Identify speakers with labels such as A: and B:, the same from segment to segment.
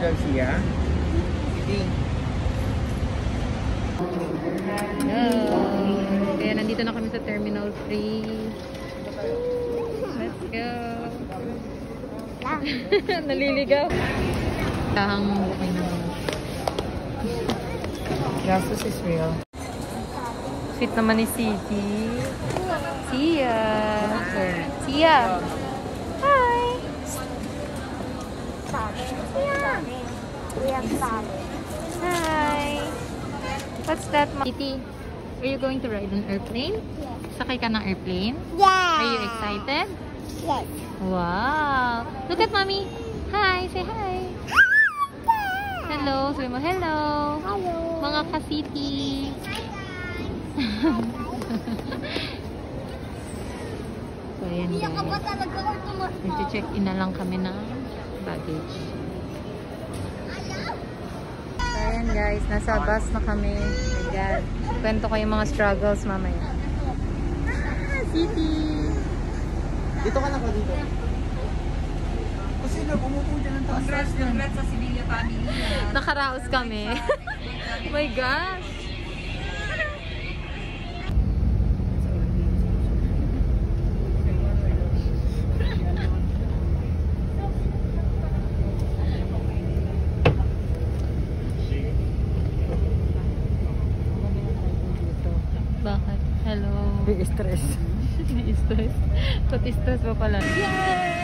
A: Garcia.
B: Kaya nandito na kami sa Terminal 3. Let's go. Naliligaw. Tahang bukay na. Gastos is real. Sweet naman ni City. Sia. Sia. Hi. Hi. What's that, City? Are you going to ride an airplane? Sakay ka ng airplane?
C: Yeah.
B: Are you excited?
C: Yes.
B: Wow. Look at mommy. Hi. Say hi. Hello. Sabi mo hello.
C: Hello.
B: Mga ka-City. So, ayan guys. Nag-check-in na lang kami ng baggage. So, ayan guys. Nasa bus na kami. My God. Kwento ko yung mga struggles mamaya. City!
A: Dito ka na ko dito. Kasi nagumupo dyan ang taas.
D: Congrats sa Sevilla family.
B: Nakaraos kami. Oh my gosh! Bakit? Hello?
A: May stress.
B: May stress. Pati stress pa pala. Yay!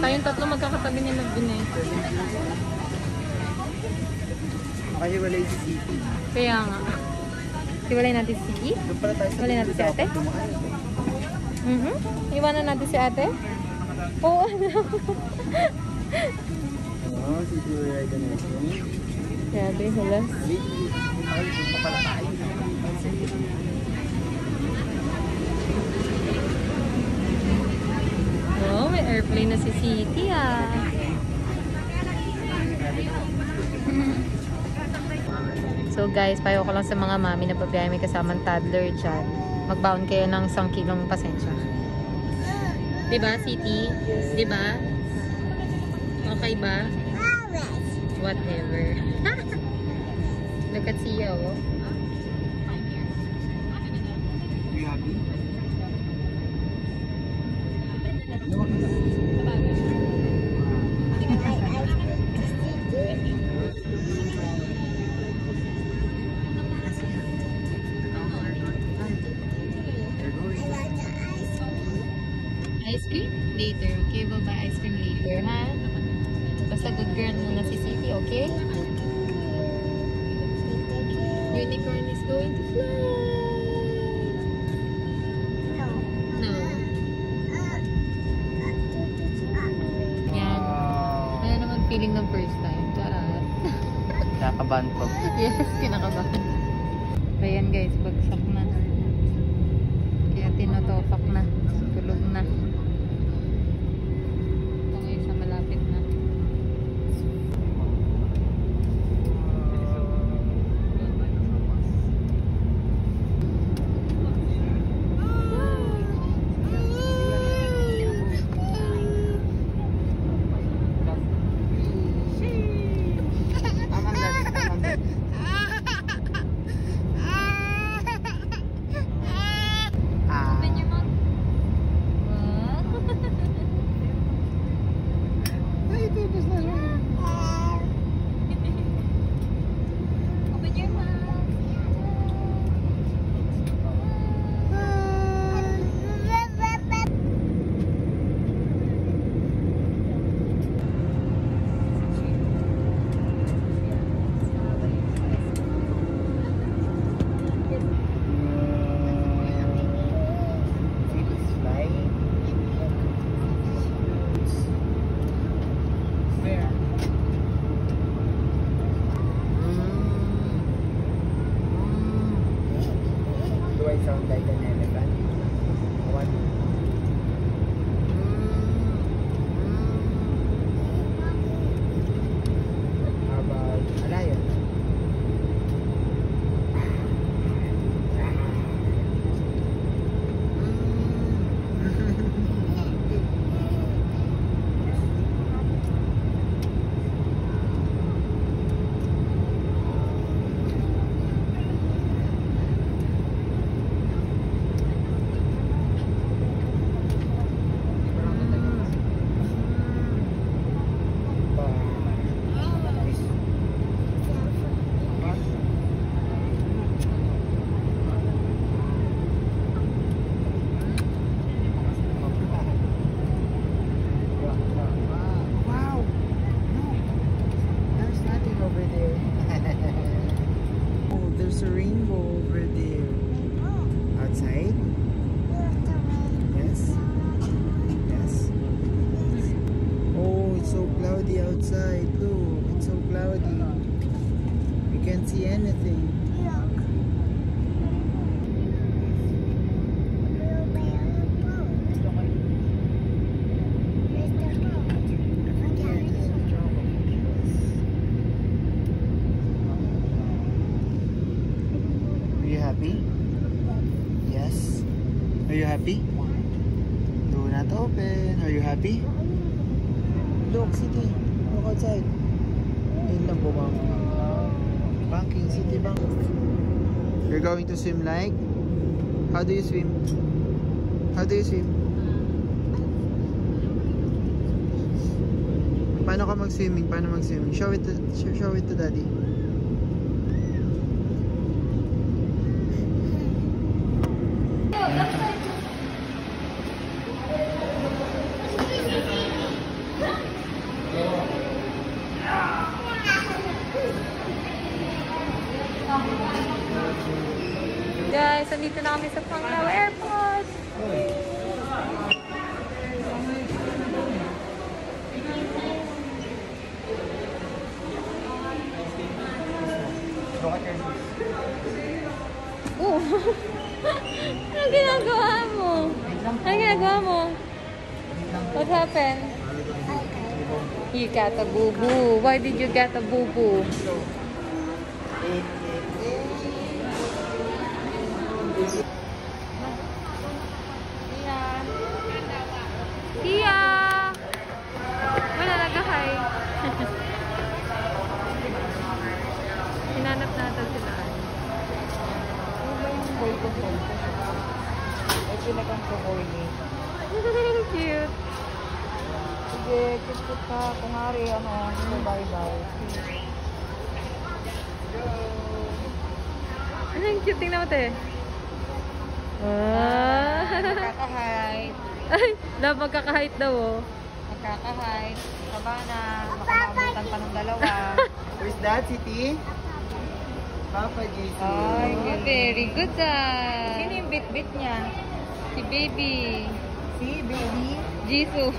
B: Tayong tatlo magkakatabi niya na din eh.
A: Makahiwalay si City.
B: Kaya nga. Iwalay natin si City? Iwalay natin si ate? Iwanan natin si ate? Oo.
A: Oo, City will ride the next one.
B: Grabe, halas.
A: Ay, papala tayo.
B: Oh, may airplane na si City ah. So guys, payo ko lang sa mga mami na babiyahe may kasamang toddler dyan. Magbaon kayo ng 1 kilong pasensya. Diba, City? Diba? Okay ba? Whatever. Look at Sia, oh.
A: You happy?
B: Ice cream? Later, okay? We'll buy ice cream later, ha? Basta good girl muna si City, okay? Unicorn is going to fly! No. Yan. Ano naman feeling ng first time? Charot.
A: Kinakabahan po.
B: Yes, kinakabahan. So yan guys, bagsak na. Kaya tinotopak na. Tulog na. Ito ngayon sa malapit na.
A: I sound like an elephant? What? How about a lion? Wow! Look! There's nothing over there. Oh, there's a rainbow over there. Outside? Yes? Yes? Oh, it's so cloudy outside. Look, it's so cloudy. We can't see anything. Are you happy? Yes. Are you happy? Do not open. Are you happy? Look, city. Look outside. Yun lang po, ma'am. Banking, city bank. You're going to swim like? How do you swim? How do you swim? Paano ka mag-swimming? Paano mag-swimming? Show it to daddy.
B: Guys, andito na kami sa Panglao Airport. Oh. Ano ginagawa mo? Ano ginagawa mo? What happened? You got a boo-boo. Why did you get a boo-boo? Tia! Wala nag-hi. Hinanap natin sila.
D: Ano ba yung boy ko? Ay, sinagang ko boy ni.
B: Cute.
D: Sige, kiss ka. Kung hari, bye-bye.
B: Ang cute. Tingnan mo, te. Ah.
D: Magkaka-height.
B: Ay, magkaka-height daw, oh.
D: Magkaka-height. Sabana. Makamabutan pa ng dalawa.
A: Where's that, city? Papa JC.
D: Ay,
B: Very good, ah.
D: Sino yung bit-bit niya?
B: Si baby.
D: Si baby.
B: Jisoo.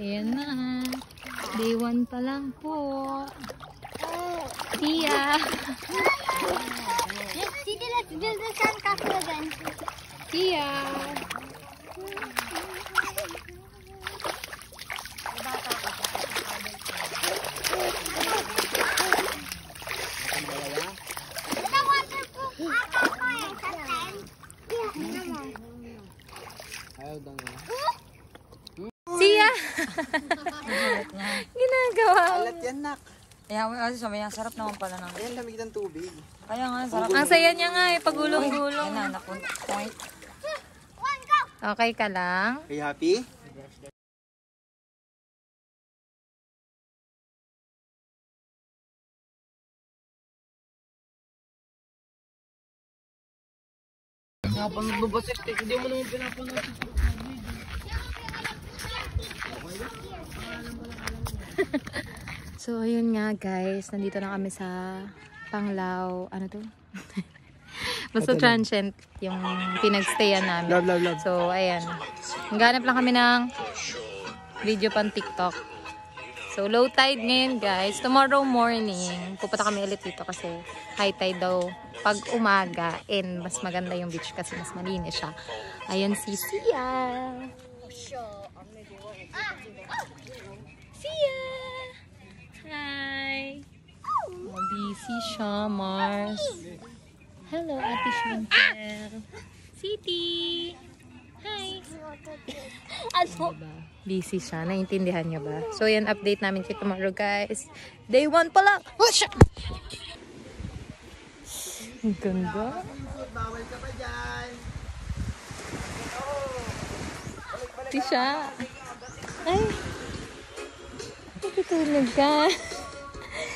B: Ayan na. Day 1 pa lang po. Tia.
C: City, let's build the sandcastle again.
B: Tia.
C: The waterproof aquapark time.
A: Ayaw daw nga.
B: Tia. Ginagawa mo.
A: Alat yan, nak.
D: Kaya kasi sabi niya, sarap naman pala ng...
A: Ayan, lamig ng tubig.
D: Kaya nga, sarap.
B: Ang saya niya nga eh. Pagulong-gulong.
D: Yan na, napunta. Point.
B: Okay ka lang?
A: Are you happy?
D: Napanood mo ba si Tek? Hindi mo naman pinapanood.
B: So, ayun nga guys. Nandito na kami sa Panglao. Ano to? Basta transient yung pinagstayan namin.
A: Love.
B: So, ayan. Naghanap lang kami ng video pang TikTok. So, low tide ngayon guys. Tomorrow morning, pupunta kami ulit dito kasi high tide daw pag umaga. And mas maganda yung beach kasi mas malinis siya. Ayun si Sia. Sia! Hi! Oh, busy siya, Mars. Hello, Ate Chantel. City! Hi! Diba? Busy siya. Naintindihan niya ba? So, yan, update namin kayo tomorrow, guys. Day 1 pa lang! Oh, shit! Ang ganda.
A: Bawal ka pa dyan.
B: Ito siya. Ay! Natutulog ka.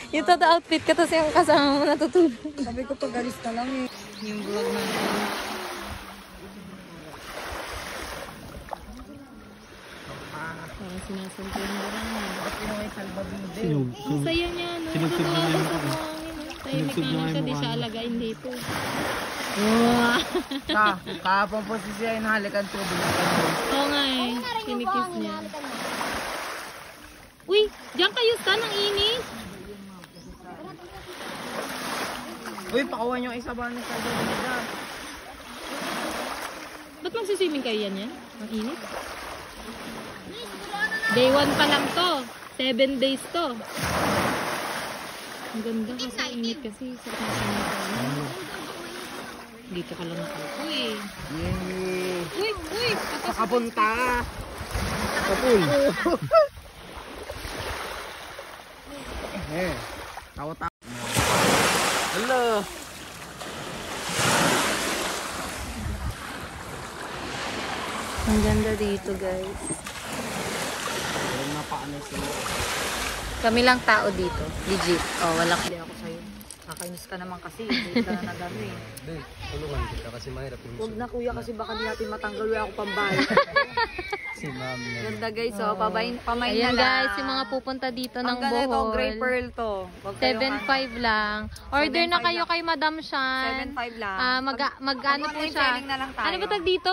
B: Yung toto outfit ka, tapos yung kasama mo natutulog.
D: Sabi ko pag alis na lang eh.
B: Yung vlog natin. Parang sinasunod yung barang. Ang saya niya, no?
A: Sinugtog na ngayon ako.
B: Tahimik na lang siya, di siya alagain dito.
D: Kahapon po si siya inahalikan tubig.
B: Oo nga eh, kinikis niya. Uy, diyan kayo saan ang init?
D: Uy, pakuha niyo isa ba na sa dito?
B: Ba't magsiswimming kayo yan? Ang init? Day 1 pa lang to. 7 days to. Ang ganda kasi init kasi. Sa dito ka lang nakaupo eh.
D: Yay!
B: Uy!
D: Nakapunta!
A: Kapul.
D: Tawa-tawa. Hello!
B: Ang ganda dito guys.
D: Napaano sila.
B: Kami lang tao dito. Legit. Oh, walang hindi ako sa'yo. Kakainis ka naman kasi. Hindi ka na nagano eh.
A: Hindi, tulungan kita kasi mahirap yung
B: Huwag na kuya kasi baka di natin matanggal. Wala ako pambayad.
A: si mami na.
D: Ganda guys, oh. Pamain
B: Ayan
D: na lang.
B: guys, yung mga pupunta dito ng
D: Ang ganda ito, gray
B: Bohol.
D: pearl to. Wag kayong
B: 7.5 lang. Order na
D: 7.5
B: kayo
D: lang.
B: kay Madam Shan.
D: 7.5 lang.
B: Mag-ano po
D: Mag-online
B: siya.
D: selling na lang tayo.
B: Ano ba tag dito?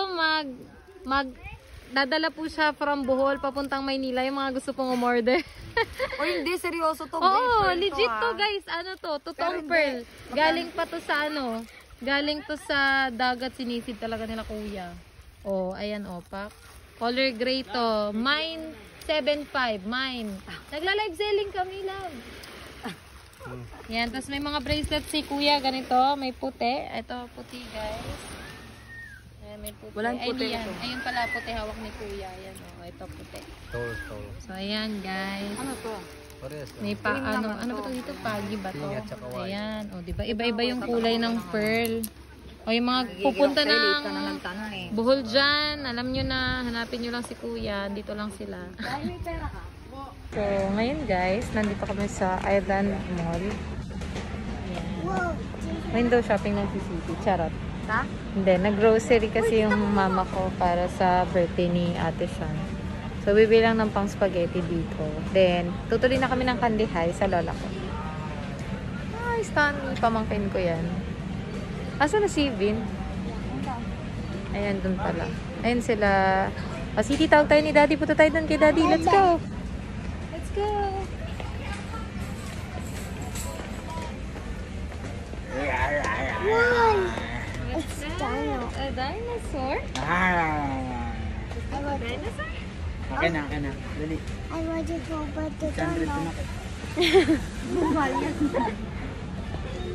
B: Dadala po siya from Bohol papuntang Maynila yung mga gusto pong umorder.
D: O hindi, seryoso to.
B: Oo,
D: pearl
B: legit to
D: ah.
B: guys. Ano to? Totoong
D: Pero
B: pearl.
D: hindi.
B: Galing pa to sa ano? Galing to sa dagat, sinisid talaga nila kuya. Oh, ayan oh, pak. Color gray to. Mine 7.5. Mine. Nagla-live selling kami lang. Yan, tapos may mga bracelets si kuya, ganito. May puti. Ito, puti guys. Ayan, may puti.
D: Walang puti
B: Ay,
D: ito.
B: ayun pala, puti hawak ni kuya. Ayan, oh, ito puti.
A: Tol.
B: So, ayan guys.
D: Ano to?
A: Pares.
B: May pa,
D: Green
B: ano
D: naman
B: ba
D: to.
B: to dito? Pagi ba to?
A: Pink at saka white.
B: Ayan, o diba? Iba-iba yung kulay ng pearl. O yung mga pupunta ng
D: ka na nagtanong eh.
B: Bohol dyan, alam nyo na, hanapin nyo lang si kuya, dito lang sila. So, ngayon guys, nandito kami sa Island Mall. Ayan. Window shopping ng CCTV, charot.
D: Ha?
B: Hindi, nag-grocery kasi yung mama ko para sa birthday ni Ate Sean. So, bibili lang ng pang spaghetti dito. Then, tutuloy na kami ng Kandihay sa lola ko. Ay, Stanley, pamangkin ko yan. Asa na si Vin? Ayan, dun pala. Ayan sila. O, sige, tawag tayo ni Daddy. Punta tayo dun kay Daddy. Let's go! Let's go! What's that? A dinosaur? Dinosaur?
A: Okay na. Dali.
C: I want to go but the
A: Sandret
C: tunnel.
A: na ka.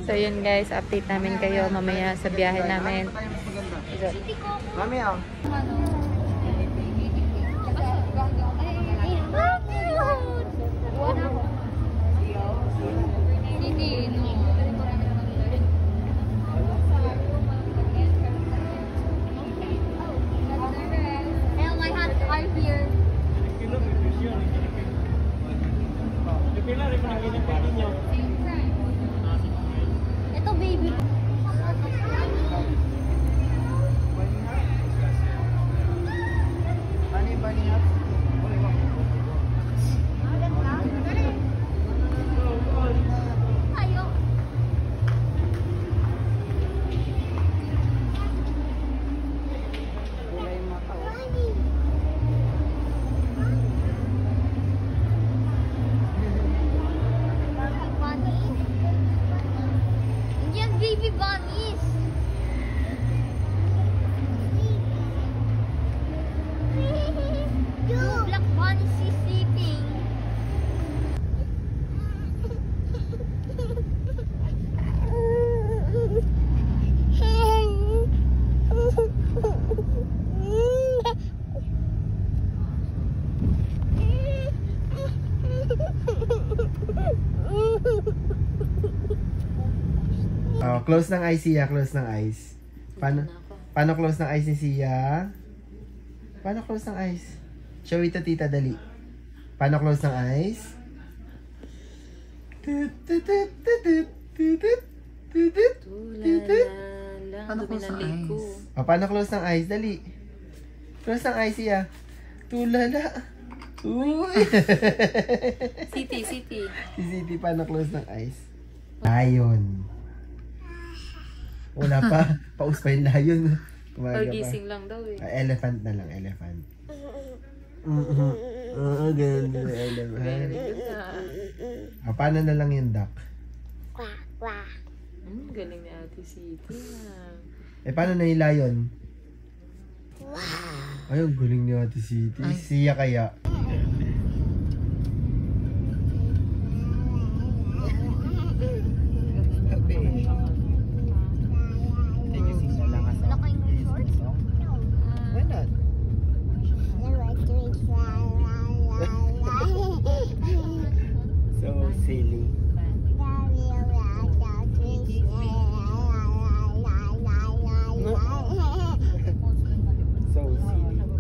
B: So, yun guys. Update namin kayo mamaya sa biyahe namin.
A: Mami, oh.
C: Well, my hands are here. Ito, baby.
A: Bunny hat.
C: bunnies. Two black bunnies is sleeping.
A: Oh, close ng eyes, Sia. Close ng eyes. Paano close ng eyes ni Sia? Paano close ng eyes? Show it to tita, dali. Paano close ng eyes? Paano close ng eyes? Oh, paano close ng eyes? Dali. Close ng eyes, Sia. Tulala. Uy!
B: City.
A: Si City, paano close ng eyes? Lion. Wala pa. Paus pa yung lion. Kumaga pa.
B: Pagising lang daw eh.
A: Elephant na lang, elephant. Oo, ganda na elephant. Paano na lang yung duck?
B: Galing ni Ate City.
A: Paano na yung lion? Ay, ang galing ni Ate City. Siya kaya. Why not? So silly. So silly.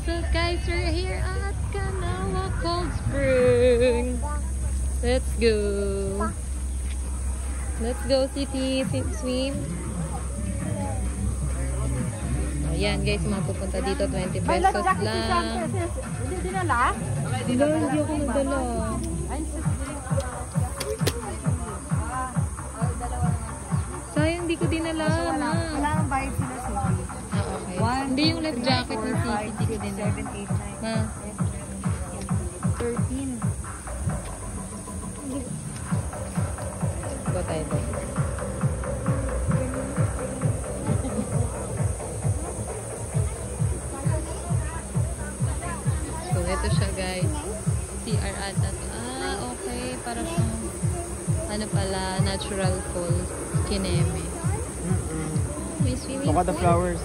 B: So guys, we're here at Kanawa Cold Spring. Let's go. Let's go, City. Swim. Ayan guys, mapupunta dito. 20 pesos lang.
D: Hindi dinala?
B: Hindi ako nagdala. Sayang, hindi ko dinala.
D: Wala nang bayad sila sa
B: Okay. Hindi yung life jacket ng City. Hindi ko dinala.
D: 7, 8, 9.
B: Ma.
D: 13.
B: Go tayo doon. So, ito siya guys. CR ata to. Okay. Para siyang ano pala, natural falls. Kineme. May swimming
A: Look at the
B: pool.
A: flowers.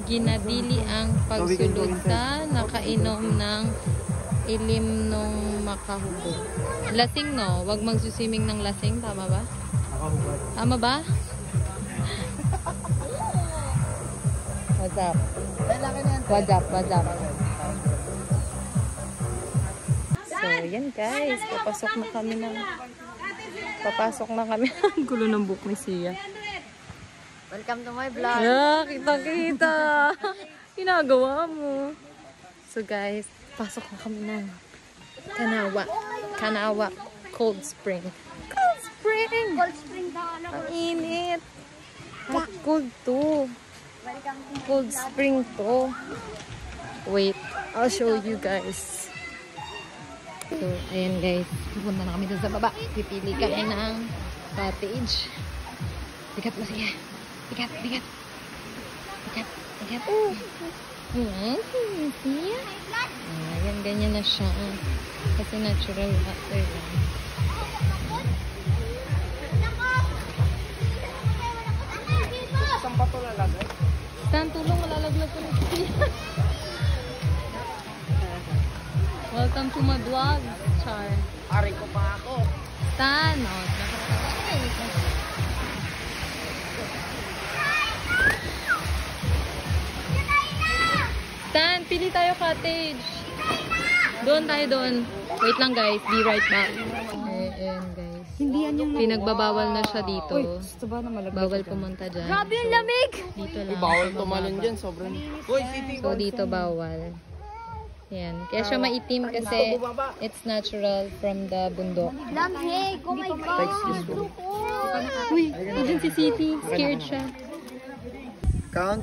B: Ginadili ang pagsuluta, nakainom ng ilim nung makahubog. Lasing no? Huwag magsuswimming ng lasing. Tama ba? Tama ba? What's up? What's up? So, yan guys. Papasok na kami ng... Ang gulo ng book ni Sia.
C: Welcome to my vlog.
B: Kita. Ginagawa mo. So guys, pasok na kami ng Kanawa Cold Spring. Cold Spring
C: daw.
B: Ang init. Hot cold to. Cold Spring to. Wait, I'll show you guys. So, ayan guys. Pupunta na kami dun sa baba. Pipili kami ng cottage. Bigat mo siya. Bigat. Ayan, siya. Ayan, ganyan na siya. Kasi natural water lang.
A: Saan pa ito lalagay?
B: Saan tulong malalaglag ko na siya? Welcome to my vlog, Char.
A: Ari ko pa ako.
B: Stan, nakastan. Stan, pili tayo cottage. Doon tayo doon. Wait lang guys, be right back. Ayan guys.
D: Hindi yan yung...
B: Pinagbabawal na siya dito.
D: Gusto ba na malagay?
B: Bawal pumunta dyan.
C: Grabe yung lamig!
B: Dito lang.
A: Bawal tumalon dyan, sobrang... Uy, City!
B: So dito bawal. Yan. Kaya siya maitim kasi it's natural from the bundok.
C: Lamig! Oh my God!
B: Uy, nandiyan si City. Scared siya.
A: Count?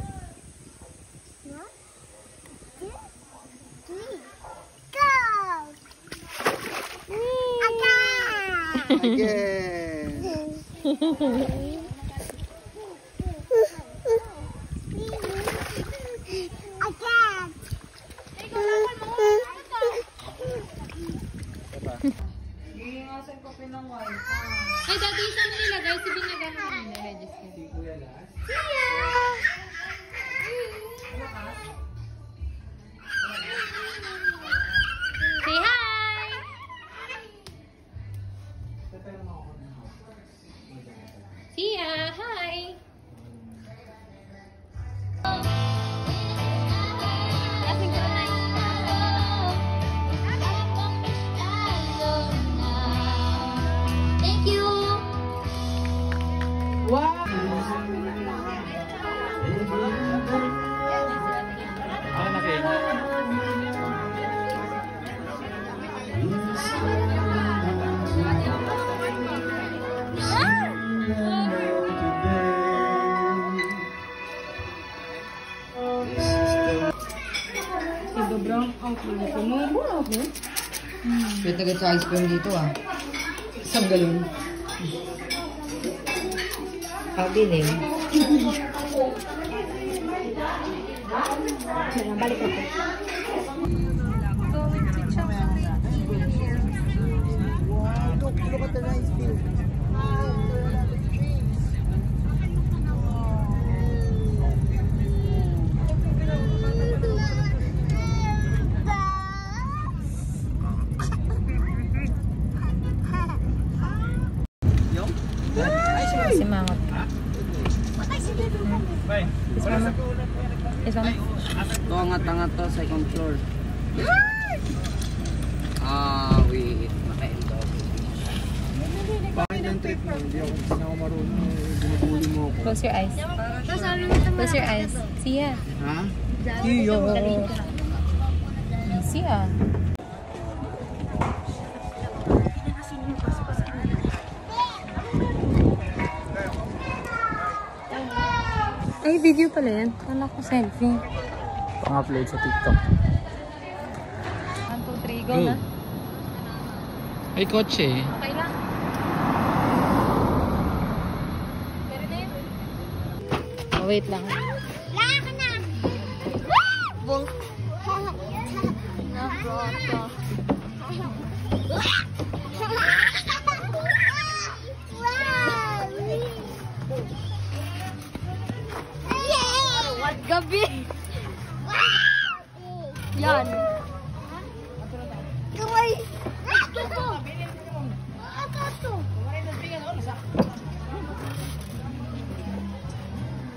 A: Again.
B: Ay, dati saan nilagay? Si Binagan mo. Say hi! See ya! Hi!
C: Thank you.
D: Pwede ka sa ice cream dito ah. Isang galon. Pabiling.
A: Wow, look at the nice view.
B: Si Mangot. Is Mama? Is Mama?
D: Ito angat-angat to, second floor. Wait. Naka-endog.
A: Bakit ang trip mo? Hindi ako marunong. Binubuli mo ako.
B: Close your eyes. Close your eyes. See ya.
A: Ha? Iyo.
B: See ya. Ay, video pala yan. Kala ko selfie.
A: Pang-upload sa TikTok.
B: 1, 2, 3, go na.
A: Ay, kotse.
B: Okay lang. Pero na yun. Oh, wait lang.
C: Laka na. Bong. What gabi? Yan. Kamay. Ito.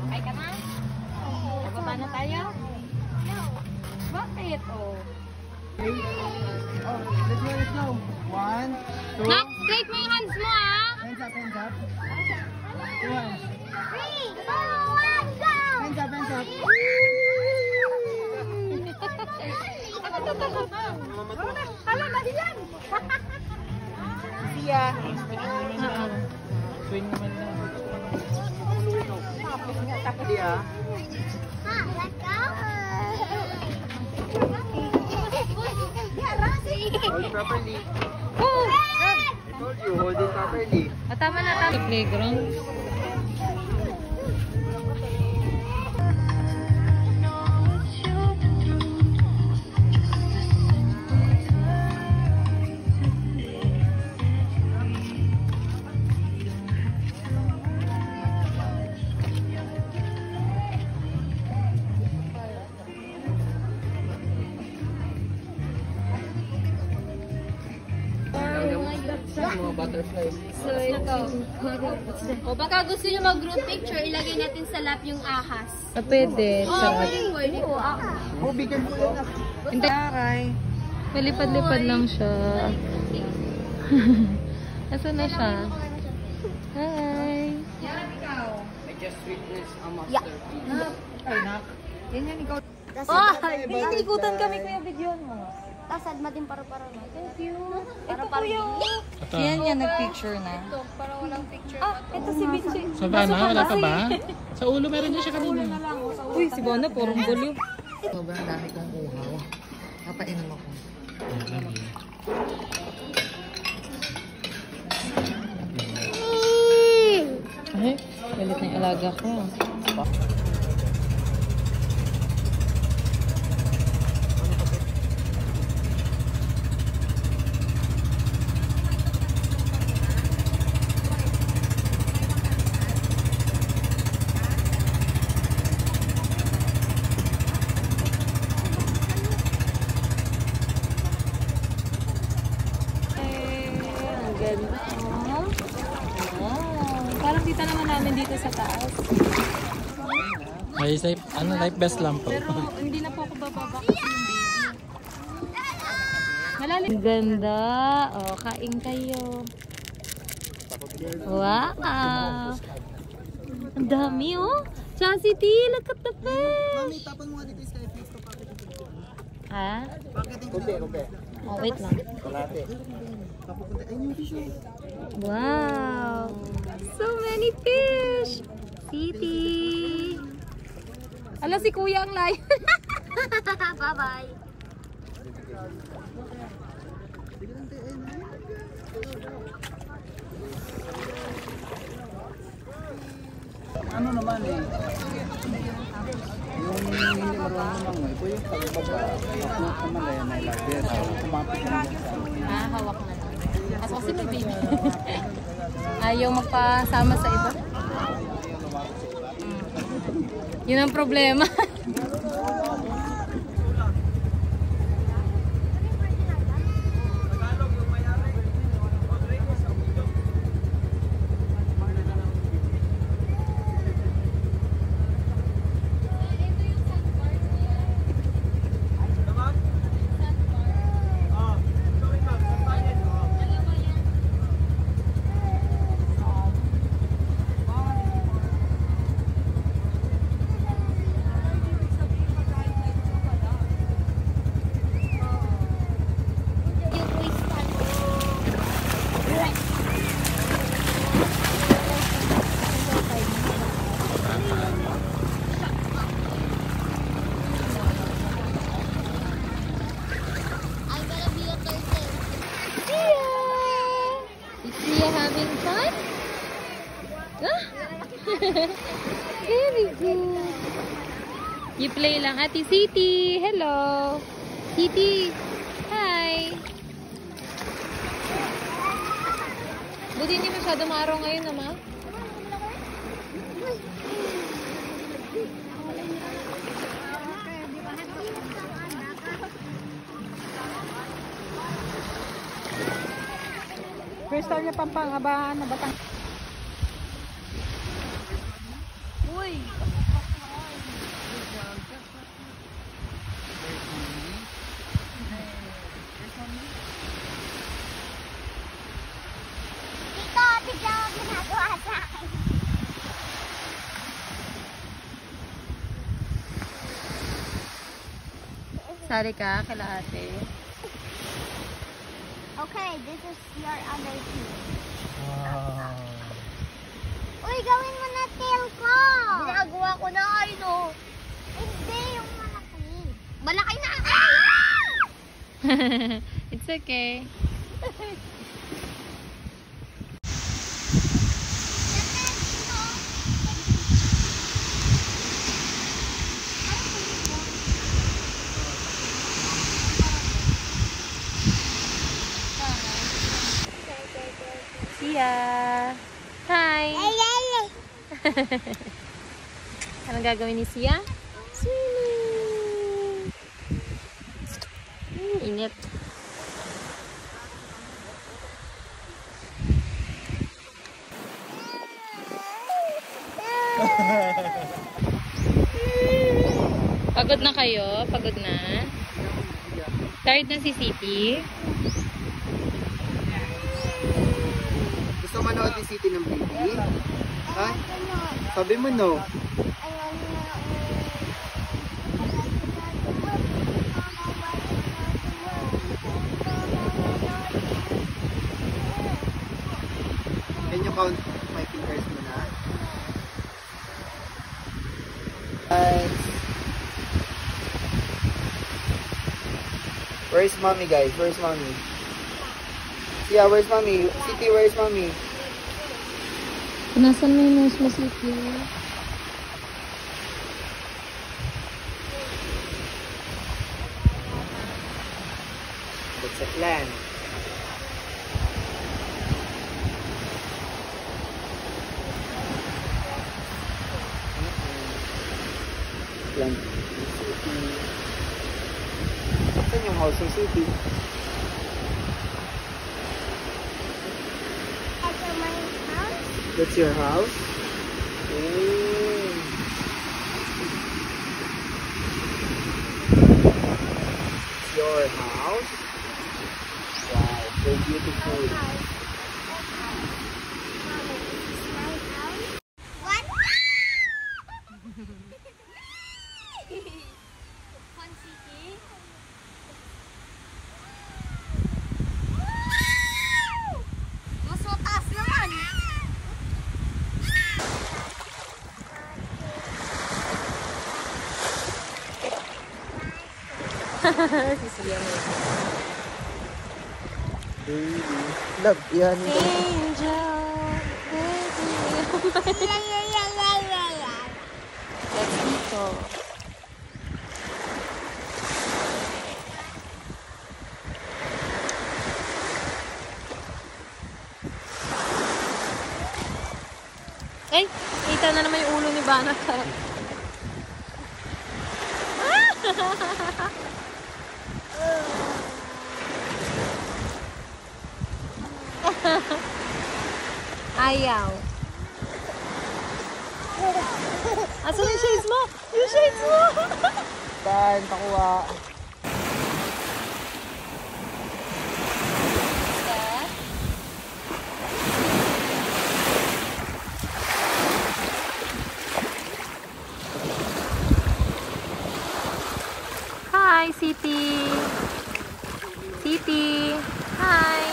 B: Okay ka na? Bababa na tayo? Bakit? Oh.
A: Let's go, let's go. 1, 2.
B: Nak, straight mo yung hands mo, ah!
A: Hands up, hands up. 2 hands.
C: 3, 2, 1, go!
A: Hands up, hands up.
C: Hala, madilan!
A: See ya. Swing naman lang. See ya.
C: Ha, let's go!
A: Hold properly.
B: Oh!
A: I told you, hold it properly.
B: Tama na tayo. Playground.
D: Mga butterflies.
C: So, ito. O, baka gusto nyo mag-group picture, ilagay natin sa lap yung ahas.
B: Pwede.
C: Pwede po.
A: Oh, bigyan mo yan.
B: Hindi. Malipad-lipad lang siya. Nasaan na siya? Hi!
D: I just witnessed a masterpiece.
A: Ay, nak. Yan ikaw.
B: Ikutan kami kuya video mo.
C: Tasad matin para-para na. Thank you.
B: Ito kuya. Yan yan, nag-picture na.
C: Ito, para walang picture.
B: Ito si Vinci.
E: Sa bana, wala pa ba? Sa ulo meron niya siya kanina.
B: Uy, si Bona, purong gulo.
D: Sobrang dami kong uhaw. Papainom ako.
B: Ay, galit na yung alaga ko. Parang kita naman namin dito sa taas.
E: Ay, life best lang po.
B: Pero hindi na po ako bababa kasi yung baby. Malalim. Ang ganda. O, kain kayo. Wow. Ang dami oh. Chastity, look at the fish.
A: Mami, tapan mo nga dito yung skyfish to packet.
B: Ha?
A: Packet yung kumbe.
B: Oh, wait lang.
A: Kalate. Papupunta. Ay, yung fish oh.
B: Wow. So many fish. City. Ala, si kuya ang layo.
C: Bye-bye.
A: Ano naman eh. Yung hindi marunong naman ito yung pagbaba. Upload naman na yan ay lagyan. Kumapit na lang sa akin.
B: Ah, hawak na lang. Kasi may baby. Ayaw magpasama sa iba. Yun ang problema. Very good. You play lang. Ate City. Hello. City. Hi. Buti hindi masyado maaraw ngayon naman.
D: First time niya Pampanga na Batang.
C: Uy! Tito, tignan mo ginagawa sa akin.
B: Sari ka, kala ate.
C: Okay, this is your other team.
A: Wow.
C: Uy, gawin mo na tail ko! Ginagawa ko na kayo. Hindi, yung malaki. Malaki na!
B: It's okay. Sia. Hi. Anong gagawin ni Sia? Swimming. Init. Pagod na kayo? Pagod na? Tired na si City?
A: Gusto manood ni City ng baby? Ha? Sabi mo no. Can you count my fingers mo na? Guys. Where's mommy guys? Where's mommy? Yeah, where's mommy? City, where's mommy?
B: Punasan mo yung nose mo, City.
A: That's a plan. Plan. Saan yung house ng City?
C: That's my house.
A: That's your house? Oh. Your house? Wow, so beautiful.
C: What? Fun City. Mas mataas naman.
B: Sisiya mo.
A: Baby. Love, yan.
B: Angel, baby. Let's go. Ay, kita na naman yung ulo ni Banaka. Ayaw. Asan yung shades mo? Yung shades mo!
A: Saan? Pakuha.
B: Hi, City. City. Hi.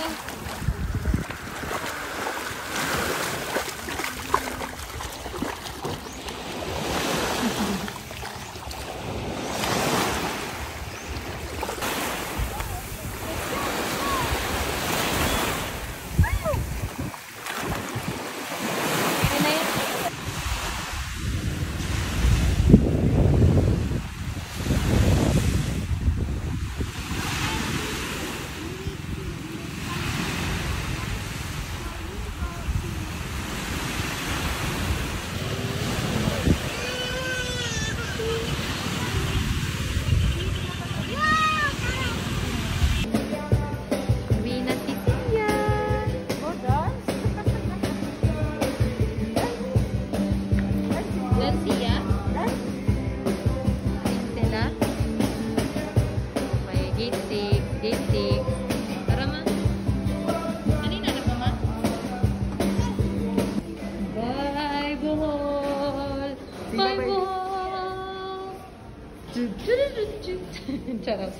B: Charot.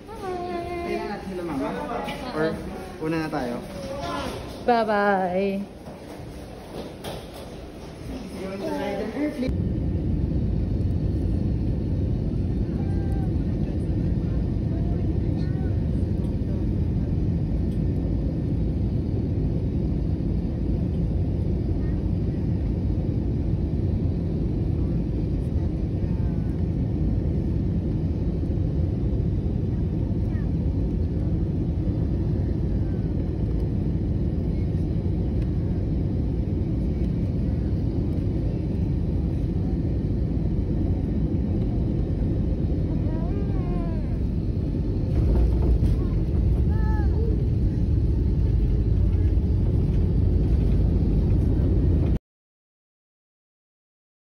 A: Kailangan natin sila mama? Or una na tayo?
B: Bye-bye.
A: See you on the ride and airplane.